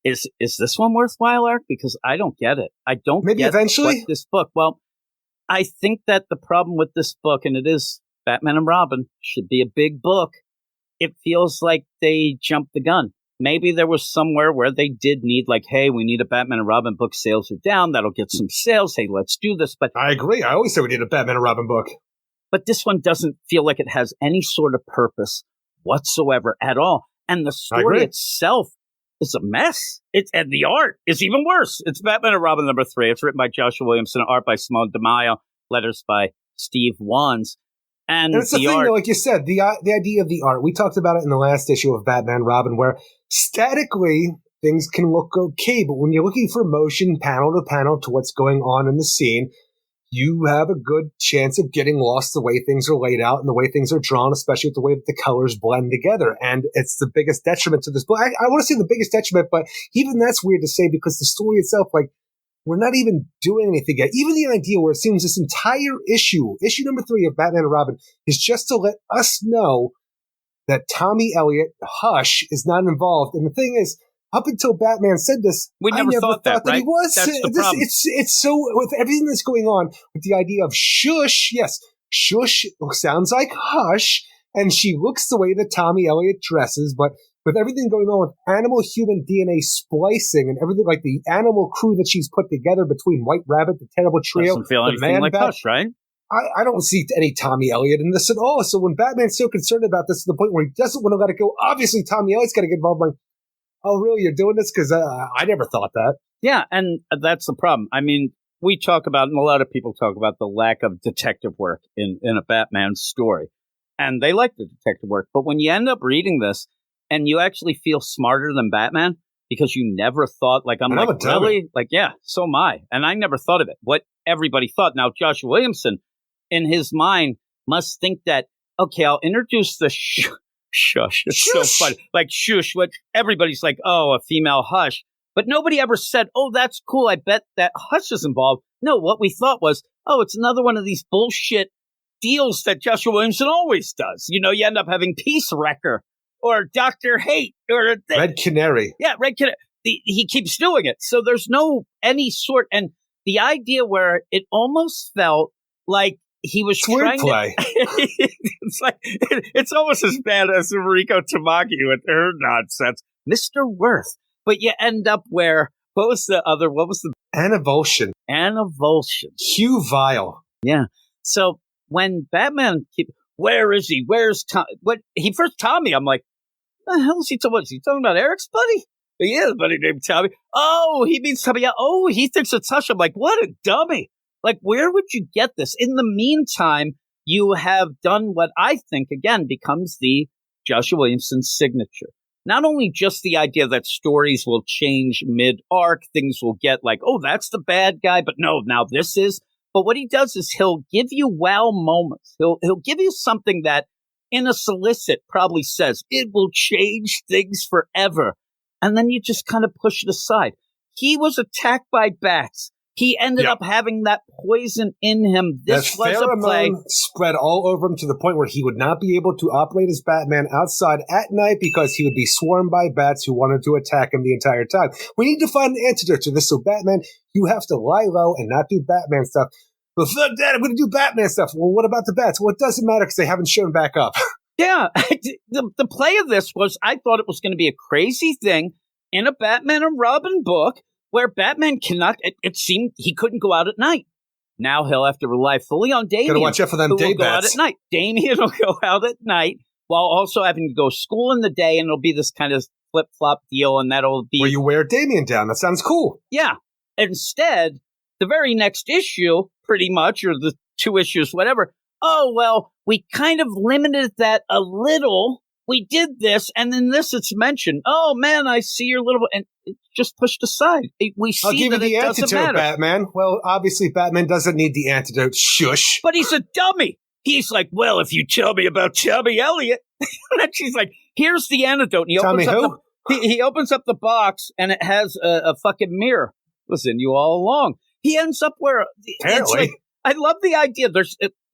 is this one worthwhile, Eric? Because I don't get it. I don't Maybe get eventually this book. Well, I think that the problem with this book, and it is Batman and Robin, should be a big book. It feels like they jumped the gun. Maybe there was somewhere where they did need, like, hey, we need a Batman and Robin book. Sales are down. That'll get some sales. Hey, let's do this. But I agree. I always say we need a Batman and Robin book. But this one doesn't feel like it has any sort of purpose whatsoever at all. And the story itself is a mess. And the art is even worse. It's Batman and Robin #3. It's written by Joshua Williamson, art by Simone DeMaio, letters by Steve Wands. And it's the thing, though, like you said, the idea of the art. We talked about it in the last issue of Batman Robin, where statically things can look okay, but when you're looking for motion panel to panel to what's going on in the scene, you have a good chance of getting lost the way things are laid out and the way things are drawn, especially with the way that the colors blend together. And it's the biggest detriment to this book. I want to say the biggest detriment, but even that's weird to say because the story itself, like, we're not even doing anything yet. Even the idea where it seems this entire issue #3 of Batman and Robin, is just to let us know that Tommy Elliott, Hush, is not involved. And the thing is, up until Batman said this, I never thought that, right? He was. That's the problem. It's so, with everything that's going on, with the idea of Shush, yes, Shush sounds like Hush, and she looks the way that Tommy Elliott dresses, but with everything going on with animal-human DNA splicing and everything, like the animal crew that she's put together between White Rabbit, the Terrible Trio, doesn't feel anything like Hush, right? I don't see any Tommy Elliott in this at all. So when Batman's so concerned about this to the point where he doesn't want to let it go, obviously Tommy Elliott's got to get involved. I'm like, oh, really? You're doing this? Because I never thought that. Yeah, and that's the problem. I mean, we talk about, and a lot of people talk about the lack of detective work in a Batman story. And they like the detective work. But when you end up reading this, and you actually feel smarter than Batman because you never thought, like, I'm like, really? Like, yeah, so am I. And I never thought of it. What everybody thought. Now, Joshua Williamson, in his mind, must think that, okay, I'll introduce the shush. It's so funny. Like, shush, what everybody's like, oh, a female Hush. But nobody ever said, oh, that's cool. I bet that Hush is involved. No, what we thought was, oh, it's another one of these bullshit deals that Joshua Williamson always does. You know, you end up having Peace Wrecker. Or Dr. Hate, or Red Canary. Yeah, Red Canary. He keeps doing it. So there's no any sort, and the idea where it almost felt like he was trying to. It's like, it's almost as bad as Rico Tamaki with her nonsense. Mr. Worth. But you end up where, what was the Anna Volshin. Hugh Vile. Yeah. So when Batman where is he? Where's Tom? What he first Tommy? I'm like, what the hell is he talking about? Is he talking about Eric's buddy? He has a buddy named Tommy. Oh, he means Tommy. Oh, he thinks it's Hush. I'm like, what a dummy. Like, where would you get this? In the meantime, you have done what I think, again, becomes the Joshua Williamson signature. Not only just the idea that stories will change mid-arc, things will get like, oh, that's the bad guy, but no, now this is. But what he does is he'll give you wow moments. He'll give you something that in a solicit probably says it will change things forever. And then you just kind of push it aside. He was attacked by bats. He ended up having that poison in him. This was a plague. Spread all over him to the point where he would not be able to operate as Batman outside at night because he would be swarmed by bats who wanted to attack him the entire time. We need to find an antidote to this. So Batman, you have to lie low and not do Batman stuff. But fuck that, I'm going to do Batman stuff. Well, what about the bats? Well, it doesn't matter because they haven't shown back up. Yeah, the play of this was, I thought it was going to be a crazy thing in a Batman and Robin book where Batman cannot, it seemed he couldn't go out at night. Now he'll have to rely fully on Damian. Gotta watch out for them day bats. Go out at night. Damian will go out at night while also having to go to school in the day, and it'll be this kind of flip-flop deal, and that'll be... where you wear Damian down. That sounds cool. Yeah. Instead, the very next issue, pretty much, or the 2 issues, whatever, oh, well, we kind of limited that a little. We did this, and in this it's mentioned, oh, man, I see your little... And it's just pushed aside. We see I'll give that you the it doesn't antidote, matter. Batman. Well, obviously, Batman doesn't need the antidote. Shush. But he's a dummy. He's like, well, if you tell me about Tommy Elliott... And she's like, here's the antidote. And he opens up the box, and it has a fucking mirror. Listen, you all along. He ends up where... Apparently. Like, I love the idea.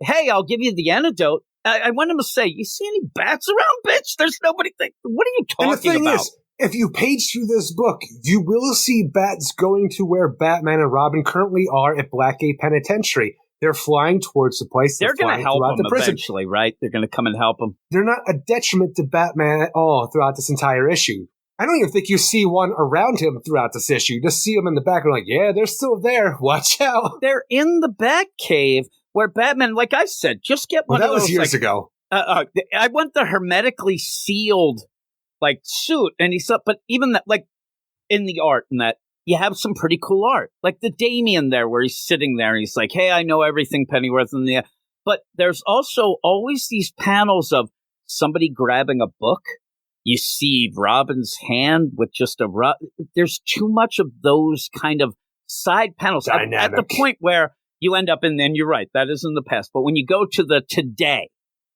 Hey, I'll give you the antidote. I want him to say, you see any bats around, bitch? There's nobody. What are you talking about? And the thing is, If you page through this book, you will see bats going to where Batman and Robin currently are at Blackgate Penitentiary. They're flying towards the place. They're going to help him eventually, right? They're going to come and help him. They're not a detriment to Batman at all throughout this entire issue. I don't even think you see one around him throughout this issue. You just see them in the background like, yeah, they're still there. Watch out. They're in the Batcave where Batman, like I said, just get one of those. That was years ago. I want the hermetically sealed like suit. And he said, but even that, like in the art and that, you have some pretty cool art. Like the Damien there where he's sitting there and he's like, hey, I know everything, Pennyworth. But there's also always these panels of somebody grabbing a book. You see Robin's hand with just there's too much of those kind of side panels at the point where you end up in, and you're right, that is in the past. But when you go to the today,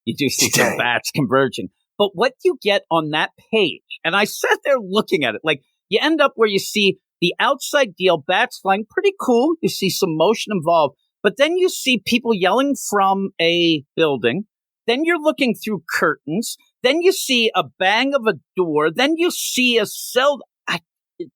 you do see some bats converging. But what you get on that page, and I sat there looking at it, like you end up where you see the outside deal, bats flying, pretty cool. You see some motion involved, but then you see people yelling from a building. Then you're looking through curtains. Then you see a bang of a door. Then you see a cell.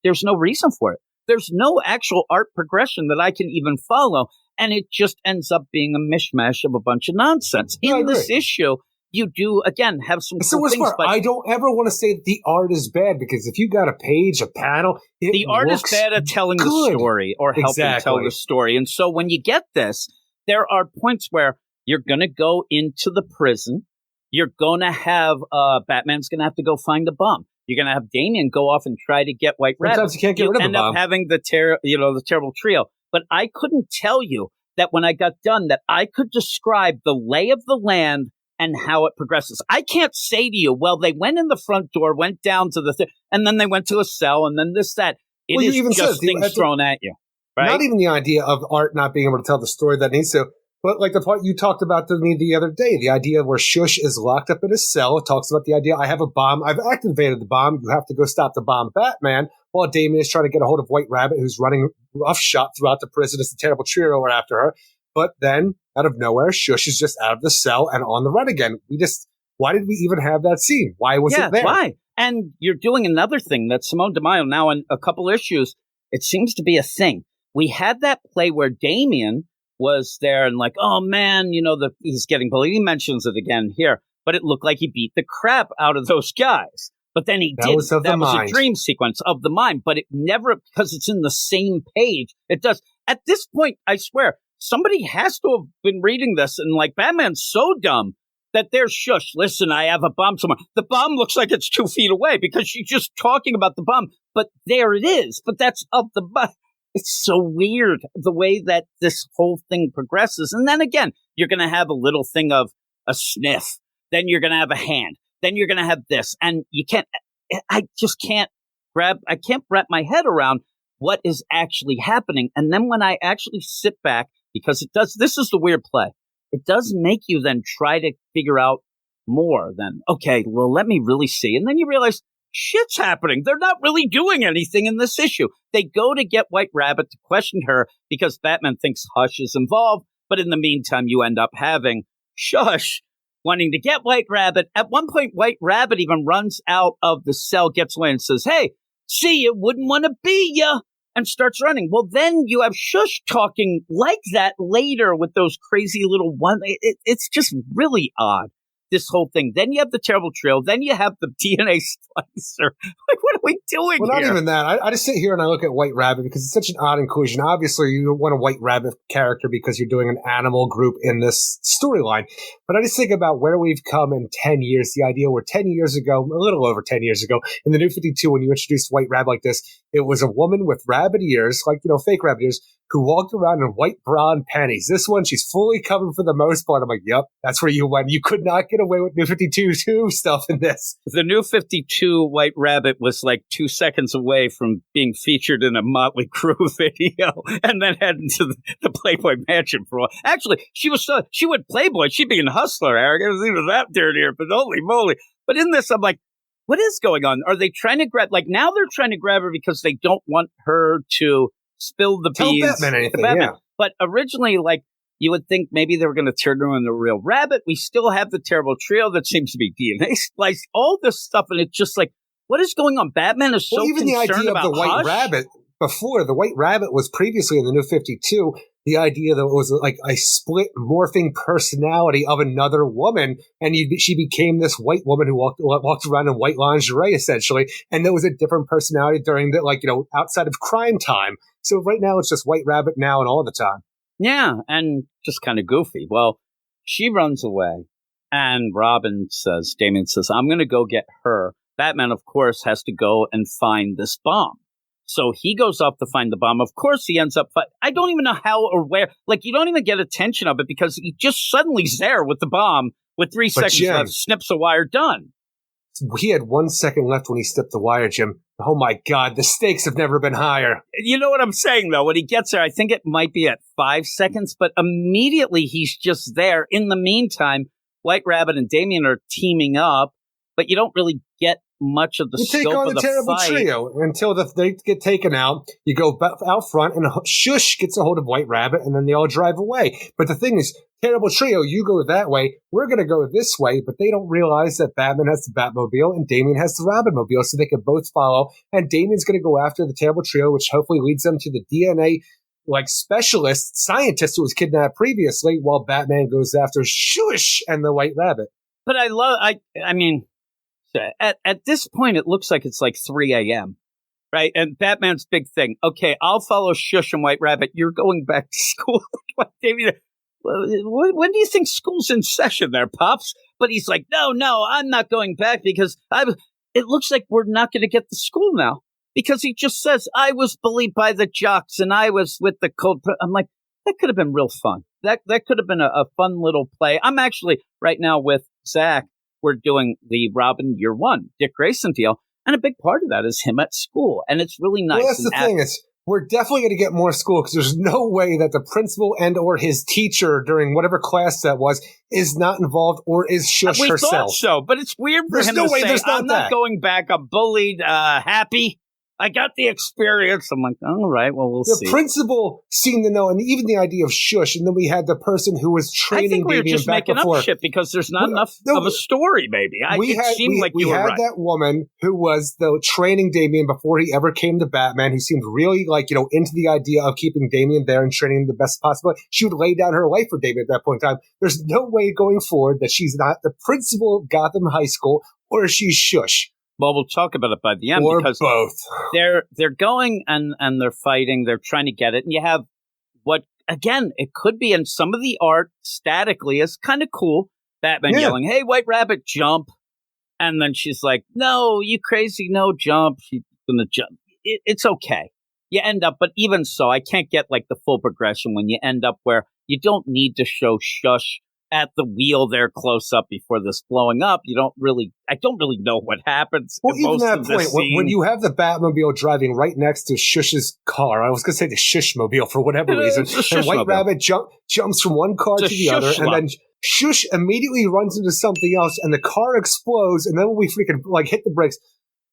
There's no reason for it. There's no actual art progression that I can even follow. And it just ends up being a mishmash of a bunch of nonsense. In this issue, you do, again, have some cool things. But I don't ever want to say that the art is bad, because if you got a page, a panel, the art is bad at telling the story or helping tell the story. And so when you get this, there are points where you're going to go into the prison. You're going to have Batman's going to have to go find the bomb. You're going to have Damien go off and try to get White Rabbit. Sometimes you can't get rid of the bomb. End up having the terrible trio. But I couldn't tell you that when I got done that I could describe the lay of the land and how it progresses. I can't say to you, well, they went in the front door, went down to the and then they went to a cell, and then this, that. It is even just things thrown at you. Right? Not even the idea of art not being able to tell the story that it needs to. But like the part you talked about to me the other day, the idea of where Shush is locked up in a cell. It talks about the idea, I have a bomb. I've activated the bomb. You have to go stop the bomb, Batman. While Damien is trying to get a hold of White Rabbit, who's running roughshod throughout the prison as the terrible trio are after her. But then, out of nowhere, Shush is just out of the cell and on the run again. Why did we even have that scene? Why was it there? Why? And you're doing another thing that Simone DeMaio now in a couple issues, it seems to be a thing. We had that play where Damien was there and like, oh man, he's getting bullied. He mentions it again here, but it looked like he beat the crap out of those guys. But then he did. That was a dream sequence of the mind, but it never, because it's in the same page. It does. At this point, I swear, somebody has to have been reading this and like, Batman's so dumb that there's Shush. Listen, I have a bomb somewhere. The bomb looks like it's 2 feet away because she's just talking about the bomb, but there it is. But that's of the bomb. It's so weird the way that this whole thing progresses. And then again, you're going to have a little thing of a sniff. Then you're going to have a hand. Then you're going to have this. And I can't wrap my head around what is actually happening. And then when I actually sit back, because this is the weird play. It does make you then try to figure out more than, okay, well, let me really see. And then you realize, shit's happening. They're not really doing anything in this issue. They go to get White Rabbit to question her because Batman thinks Hush is involved. But in the meantime, you end up having Shush wanting to get White Rabbit. At one point, White Rabbit even runs out of the cell, gets away and says, hey, see you, wouldn't want to be ya, and starts running. Well, then you have Shush talking like that later with those crazy little it's just really odd. This whole thing. Then you have the terrible trio. Then you have the DNA splicer. Like, what are we doing here? Well, not even that. I just sit here and I look at White Rabbit because it's such an odd inclusion. Obviously, you don't want a White Rabbit character because you're doing an animal group in this storyline. But I just think about where we've come in 10 years. The idea where 10 years ago, a little over 10 years ago, in the New 52, when you introduced White Rabbit like this, it was a woman with rabbit ears, like, fake rabbit ears, who walked around in white bra and panties. This one, she's fully covered for the most part. I'm like, yep, that's where you went. You could not get away with New 52 2 stuff in this. The New 52 White Rabbit was like 2 seconds away from being featured in a Motley Crue video and then heading to the Playboy Mansion for a while. Actually, she went Playboy. She'd be in Hustler, Eric. It was even that dirtier, but holy moly. But in this, I'm like, what is going on? Are they trying to now they're trying to grab her because they don't want her to spill the beans. Batman anything, yeah. But originally, you would think maybe they were going to turn her into a real rabbit. We still have the terrible trio that seems to be DNA spliced, all this stuff. And it's just like, What is going on? Batman is so even the concerned idea about of the White Hush? Rabbit before. The White Rabbit was previously in the New 52. The idea that it was like a split morphing personality of another woman, and she became this white woman who walked around in white lingerie, essentially, and there was a different personality during the, outside of crime time. So right now it's just White Rabbit now and all the time. Yeah, and just kind of goofy. Well, she runs away, and Damian says, I'm going to go get her. Batman, of course, has to go and find this bomb. So he goes off to find the bomb. Of course, he ends up. I don't even know how or where. Like, you don't even get attention of it because he just suddenly's there with the bomb with 3 seconds left, snips a wire, done. He had 1 second left when he snipped the wire, Jim. Oh, my God. The stakes have never been higher. You know what I'm saying, though? When he gets there, I think it might be at 5 seconds, but immediately he's just there. In the meantime, White Rabbit and Damian are teaming up, but you don't really get much of the scope of the fight. You take on the terrible trio until they get taken out. You go out front, and Shush gets a hold of White Rabbit, and then they all drive away. But the thing is, terrible trio, you go that way, we're going to go this way, but they don't realize that Batman has the Batmobile and Damian has the Robinmobile, so they can both follow. And Damian's going to go after the terrible trio, which hopefully leads them to the DNA specialist scientist who was kidnapped previously, while Batman goes after Shush and the White Rabbit. But I mean, at this point, it looks like it's like 3 a.m., right? And Batman's big thing. Okay, I'll follow Shush and White Rabbit. You're going back to school. When do you think school's in session there, Pops? But he's like, no, I'm not going back because it looks like we're not going to get to school now. Because he just says, I was bullied by the jocks and I was with the cold. I'm like, that could have been real fun. That could have been a fun little play. I'm actually right now with Zach. We're doing the Robin Year One, Dick Grayson deal. And a big part of that is him at school. And it's really nice. Well, that's the thing is, we're definitely going to get more school because there's no way that the principal and or his teacher during whatever class that was is not involved or is Shush herself. We thought so, but it's weird for him to say, I'm not going back. I'm bullied, happy. I got the experience. I'm like, all right, well, we'll see. The principal seemed to know, and even the idea of Shush, and then we had the person who was training. I think we were just making up shit because there's not enough of a story, maybe. We had that woman who was the training Damian before he ever came to Batman, who seemed really into the idea of keeping Damian there and training him the best possible. She would lay down her life for Damian at that point in time. There's no way going forward that she's not the principal of Gotham High School or she's Shush. Well, we'll talk about it by the end or because both. They're going and they're fighting. They're trying to get it. And you have what, again, it could be in some of the art statically is kind of cool. Batman yelling, hey, White Rabbit, jump. And then she's like, no, you crazy. No, jump. She's going to jump. It's okay. You end up, but even so, I can't get the full progression when you end up where you don't need to show Shush at the wheel there close up before this blowing up. I don't really know what happens. Well, even that point, when you have the Batmobile driving right next to Shush's car, I was going to say the Shushmobile for whatever reason, and White Rabbit jumps from one car to the other, and then Shush immediately runs into something else, and the car explodes, and then when we freaking hit the brakes,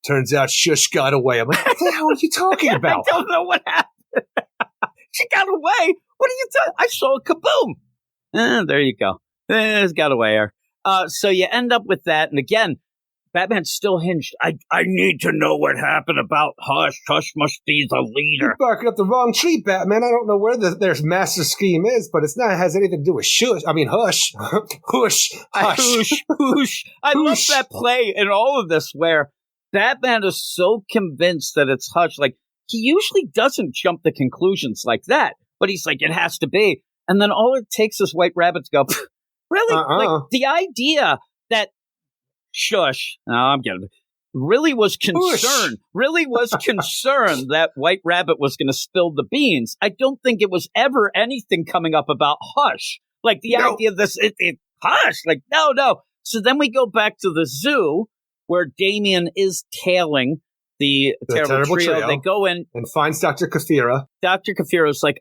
turns out Shush got away. I'm like, what the hell are you talking about? I don't know what happened. She got away? What are you talking? I saw a kaboom. There you go. It's got away here. So you end up with that. And again, Batman's still hinged. I need to know what happened about Hush. Hush must be the leader. You're barking up the wrong tree, Batman. I don't know where their master scheme is, but it's not has anything to do with Shush. I mean, Hush. Hush. Hush. Hush. I love that play in all of this where Batman is so convinced that it's Hush. He usually doesn't jump to conclusions like that, but he's like, it has to be. And then all it takes is White Rabbit to go, really? The idea that Shush, really was concerned that White Rabbit was going to spill the beans. I don't think it was ever anything coming up about Hush. Idea of this, Hush, no. So then we go back to the zoo where Damian is tailing the terrible trio. They go in and finds Dr. Kafira. Dr. Kafira's like,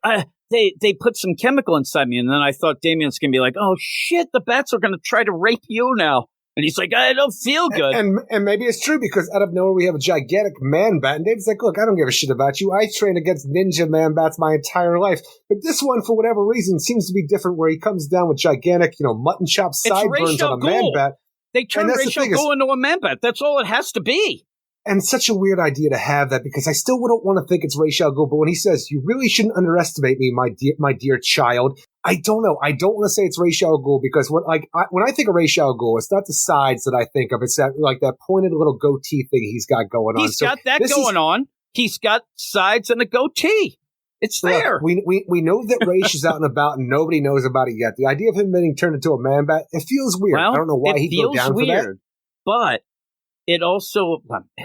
they put some chemical inside me. And then I thought Damian's going to be like, oh, shit, the bats are going to try to rape you now. And he's like, I don't feel good. And maybe it's true because out of nowhere we have a gigantic man bat. And Dave's like, look, I don't give a shit about you. I trained against ninja man bats my entire life. But this one, for whatever reason, seems to be different where he comes down with gigantic, mutton chop sideburns on a man bat. They turn Ra's al Ghul into a man bat. That's all it has to be. And such a weird idea to have that, because I still wouldn't want to think it's Ra's al Ghul. But when he says, "You really shouldn't underestimate me, my dear child," I don't know. I don't want to say it's Ra's al Ghul, because when I think of Ra's al Ghul, it's not the sides that I think of. It's that pointed little goatee thing he's got going on. He's got that going on. He's got sides and a goatee. It's there. We know that Ra's is out and about, and nobody knows about it yet. The idea of him being turned into a man bat, it feels weird. Well, I don't know why he'd go down for that. But it also,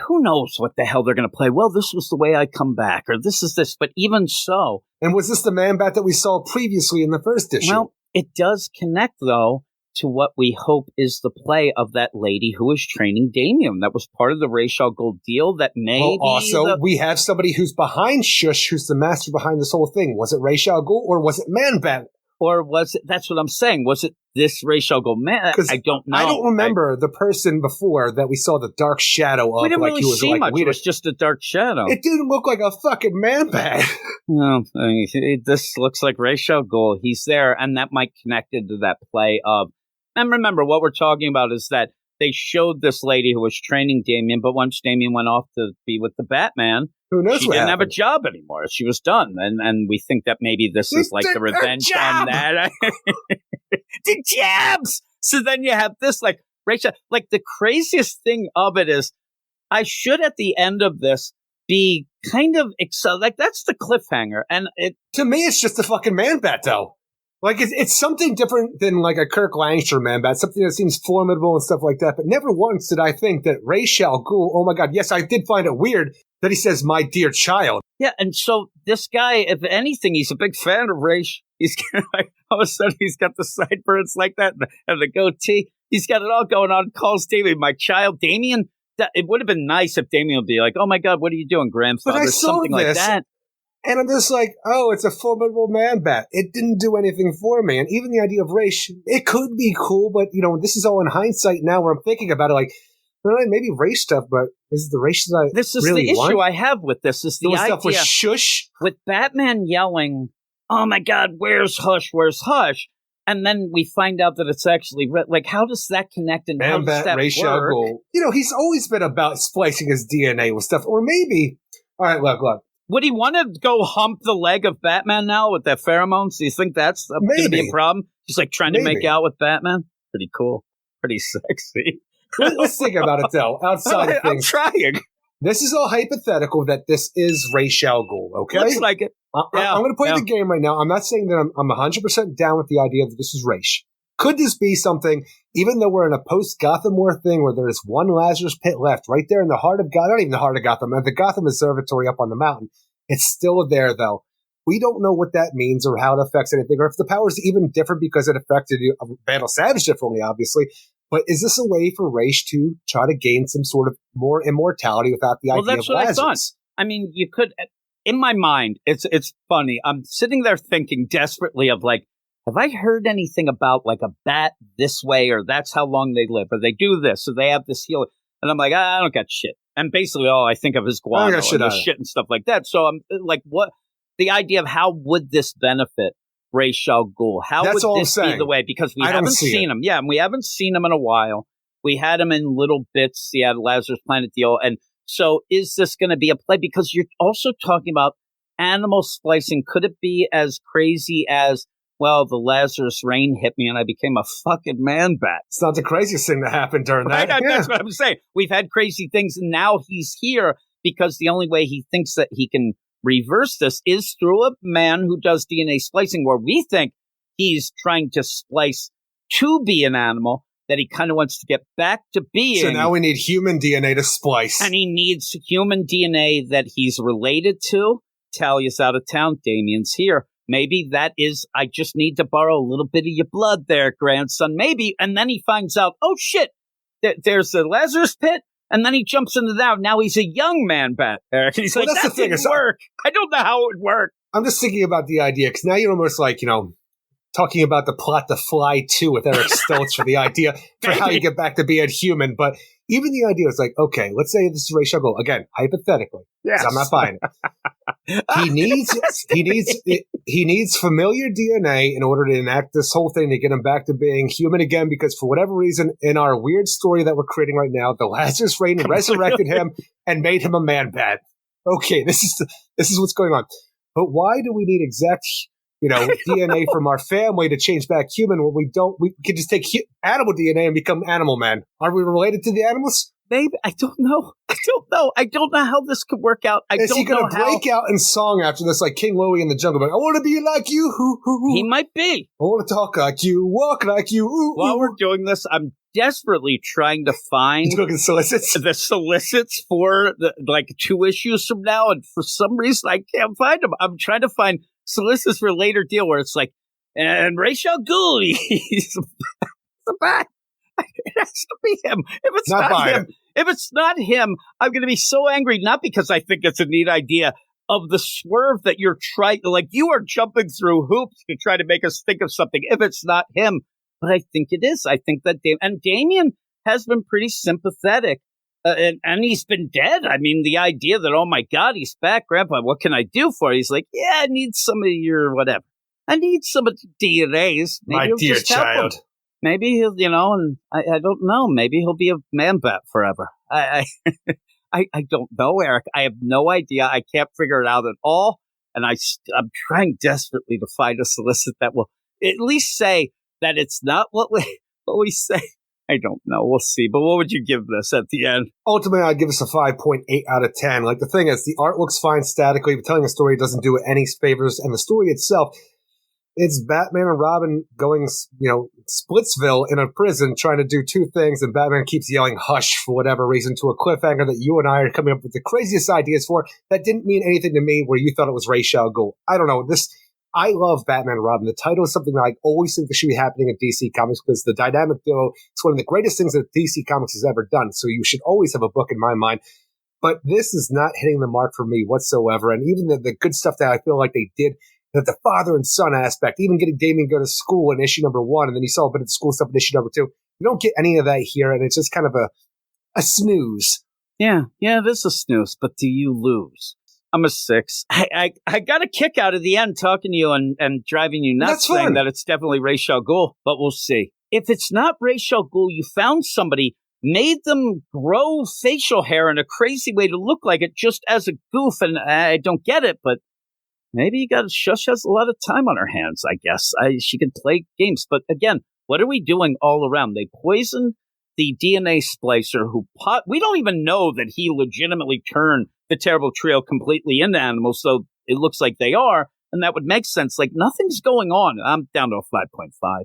who knows what the hell they're going to play? Well, this was the way I come back, or this is this. But even so. And was this the man bat that we saw previously in the first issue? Well, it does connect, though, to what we hope is the play of that lady who is training Damian. That was part of the Ra's al Ghul deal. That maybe also, we have somebody who's behind Shush, who's the master behind this whole thing. Was it Ra's al Ghul, or was it Man Bat? Or was it, that's what I'm saying, was it this Ra's al Ghul man? I don't know. I don't remember the person before that we saw the dark shadow of. We didn't like really he was see like much. weird. It was just a dark shadow. It didn't look like a fucking man bat. Well, this looks like Ra's al Ghul. He's there, and that might connect into that play of. And remember, what we're talking about is that they showed this lady who was training Damian, but once Damian went off to be with the Batman, who knows she what didn't happened. have a job anymore. She was done. And we think that maybe this is like the revenge on that. The jabs! So then you have this, like, Rachel, like, the craziest thing of it is, I should, at the end of this, be kind of excited. Like, that's the cliffhanger. And to me, it's just a fucking man bat, though. Like, it's something different than, like, a Kirk Langstrom man bat, something that seems formidable and stuff like that. But never once did I think that Ra's al Ghul, oh my God, yes, I did find it weird that he says, "My dear child." Yeah, and so this guy, if anything, he's a big fan of Ra's. He's like, all of a sudden, he's got the sideburns like that and the goatee. He's got it all going on. Calls Damian, "My child." Damian, it would have been nice if Damian would be like, "Oh my God, what are you doing, grandfather?" But I saw something this, like that. And I'm just like, oh, it's a formidable man bat. It didn't do anything for me. And even the idea of Ra's, it could be cool, but, this is all in hindsight now where I'm thinking about it, like, maybe Ra's stuff, but is it the Ra's that I This is really the issue want? I have with this, is the idea. Stuff with Shush. With Batman yelling, "Oh my God, where's Hush, where's Hush?" And then we find out that it's actually, like, how does that connect and how does that Ra's al work? Ghul. He's always been about splicing his DNA with stuff. Or maybe, all right, look. Would he want to go hump the leg of Batman now with that pheromones? Do you think that's going to be a problem? He's like trying to make out with Batman? Pretty cool. Pretty sexy. Let's think about it, though, outside of things. I'm trying. This is all hypothetical that this is Ra's al Ghul, okay? Looks like it. I'm going to play the game right now. I'm not saying that I'm 100% down with the idea that this is Ra's. Could this be something, even though we're in a post-Gotham War thing where there's one Lazarus Pit left right there in the heart of Gotham, not even the heart of Gotham, at the Gotham Observatory up on the mountain. It's still there, though. We don't know what that means or how it affects anything, or if the power's even different because it affected Vandal Savage differently, obviously. But is this a way for Ra's to try to gain some sort of more immortality without the idea of Lazarus? Well, that's what I thought. I mean, you could, in my mind, it's funny. I'm sitting there thinking desperately of, like, have I heard anything about, like, a bat this way, or that's how long they live, or they do this, or they have this healing? And I'm like, I don't got shit. And basically all I think of is guano and shit and stuff like that. So I'm like, what? The idea of how would this benefit Ra's al Ghul? How would this be the way? Because we haven't seen him. Yeah, and we haven't seen him in a while. We had him in little bits. He had Lazarus Planet deal. And so is this going to be a play? Because you're also talking about animal splicing. Could it be as crazy as, well, the Lazarus rain hit me and I became a fucking man bat? It's not the craziest thing to happen during that. Right? That's what I'm saying. We've had crazy things, and now he's here because the only way he thinks that he can reverse this is through a man who does DNA splicing, where we think he's trying to splice to be an animal that he kind of wants to get back to being. So now we need human DNA to splice. And he needs human DNA that he's related to. Talia's out of town. Damian's here. Maybe that is, I just need to borrow a little bit of your blood there, grandson. Maybe. And then he finds out, oh, shit, there's a Lazarus Pit. And then he jumps into that. Now he's a young man bat, Eric. And he's like, that didn't work. I don't know how it would work. I'm just thinking about the idea, because now you're almost like, talking about the plot to Fly 2 with Eric Stoltz for the idea for how you get back to being human. But even the idea is like, okay, let's say this is Ra's al Ghul. Again, hypothetically. Yes. I'm not buying it. He needs familiar DNA in order to enact this whole thing to get him back to being human again. Because for whatever reason, in our weird story that we're creating right now, the Lazarus Reign resurrected him and made him a man-bat. Okay, this is what's going on. But why do we need exact, DNA from our family to change back human when we don't? We can just take animal DNA and become animal man. Are we related to the animals? Maybe. I don't know. I don't know how this could work out. Is he going to break out in song after this, like King Louie in the Jungle? Like, I want to be like you. He might be. I want to talk like you, walk like you. While we're doing this, I'm desperately trying to find the solicits for the 2 issues from now, and for some reason I can't find them. I'm trying to find solicits for a later deal where it's like, and Ra's al Ghul, he's the back. It has to be him. If it's not him, I'm going to be so angry. Not because I think it's a neat idea of the swerve that you're trying, like you are jumping through hoops to try to make us think of something. If it's not him, but I think it is. I think that Damian has been pretty sympathetic, and he's been dead. I mean, the idea that, oh my God, he's back, Grandpa. What can I do for you? He's like, yeah, I need some of your whatever. I need some of the DNAs. My dear child. Maybe he'll, and I don't know. Maybe he'll be a man-bat forever. I don't know, Eric. I have no idea. I can't figure it out at all. And I'm trying desperately to find a solicit that will at least say that it's not what we say. I don't know. We'll see. But what would you give this at the end? Ultimately, I'd give us a 5.8 out of 10. Like, the thing is, the art looks fine statically, but telling a story doesn't do it any favors. And the story itself, it's Batman and Robin going, Splitsville in a prison trying to do 2 things, and Batman keeps yelling hush for whatever reason to a cliffhanger that you and I are coming up with the craziest ideas for that didn't mean anything to me where you thought it was Ra's al Ghul. I don't know. I love Batman and Robin. The title is something that I always think that should be happening in DC Comics because the dynamic duo is one of the greatest things that DC Comics has ever done. So you should always have a book in my mind. But this is not hitting the mark for me whatsoever. And even the good stuff that I feel like they did, that the father and son aspect, even getting Damian go to school in issue number 1, and then you saw a bit of the school stuff in issue number 2. You don't get any of that here, and it's just kind of a snooze. Yeah, it is a snooze, but do you lose? I'm a 6. I got a kick out of the end talking to you and driving you nuts, saying that it's definitely Ra's al Ghul, but we'll see. If it's not Ra's al Ghul, you found somebody, made them grow facial hair in a crazy way to look like it just as a goof, and I don't get it, but maybe Shush has a lot of time on her hands, I guess. She can play games, but again, what are we doing all around? They poisoned the DNA splicer we don't even know that he legitimately turned the Terrible Trio completely into animals, so it looks like they are, and that would make sense. Like, nothing's going on. I'm down to a 5.5.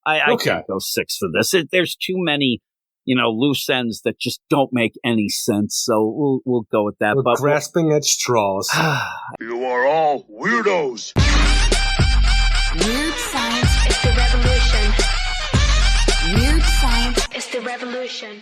I can't go 6 for this. There's too many, loose ends that just don't make any sense, so we'll go with that. We're grasping at straws. You are all weirdos. Weird science is the revolution. Weird science is the revolution.